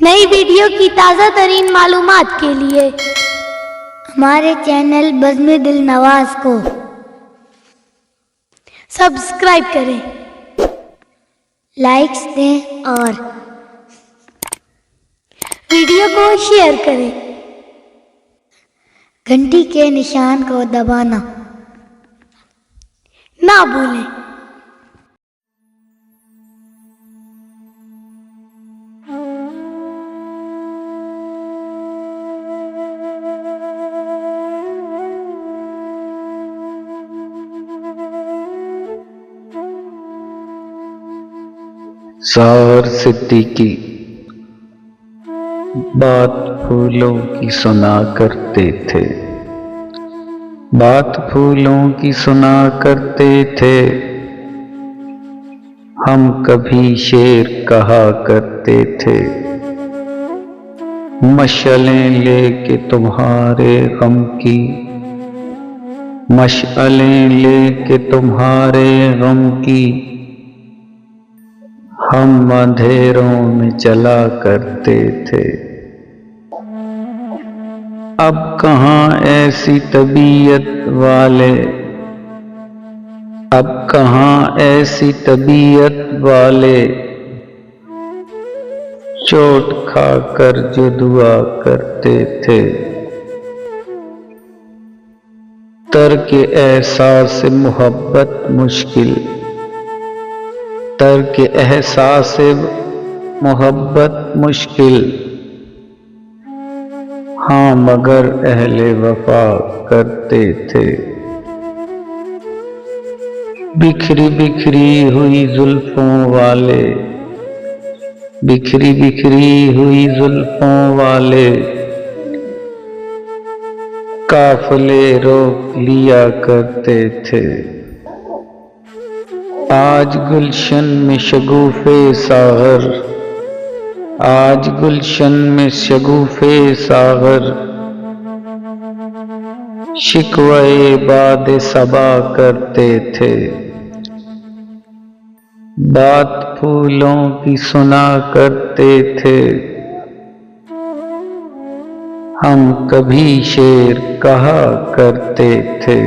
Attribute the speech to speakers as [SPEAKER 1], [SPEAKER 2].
[SPEAKER 1] نئی ویڈیو کی تازہ ترین معلومات کے لیے
[SPEAKER 2] ہمارے چینل بزم دل نواز کو
[SPEAKER 1] سبسکرائب کریں،
[SPEAKER 2] لائکس دیں اور
[SPEAKER 1] ویڈیو کو شیئر کریں،
[SPEAKER 2] گھنٹی کے نشان کو دبانا
[SPEAKER 1] نہ بھولیں۔
[SPEAKER 3] ساغر صدیقی بات پھولوں کی سنا کرتے تھے، بات پھولوں کی سنا کرتے تھے، ہم کبھی شعر کہا کرتے تھے، مشعلیں لے کے تمہارے غم کی، مشعلیں لے کے تمہارے غم کی، ہم اندھیروں میں چلا کرتے تھے۔ اب کہاں ایسی طبیعت والے، اب کہاں ایسی طبیعت والے، چوٹ کھا کر جو دعا کرتے تھے، ترک احساس محبت مشکل، ترک احساس محبت مشکل، ہاں مگر اہل وفا کرتے تھے۔ بکھری بکھری ہوئی زلفوں والے، بکھری بکھری ہوئی زلفوں والے، قافلے روک لیا کرتے تھے۔ آج گلشن میں شگوفے ساغر، آج گلشن میں شگوفے ساغر، شکوے باد صبا کرتے تھے، بات پھولوں کی سنا کرتے تھے، ہم کبھی شعر کہا کرتے تھے۔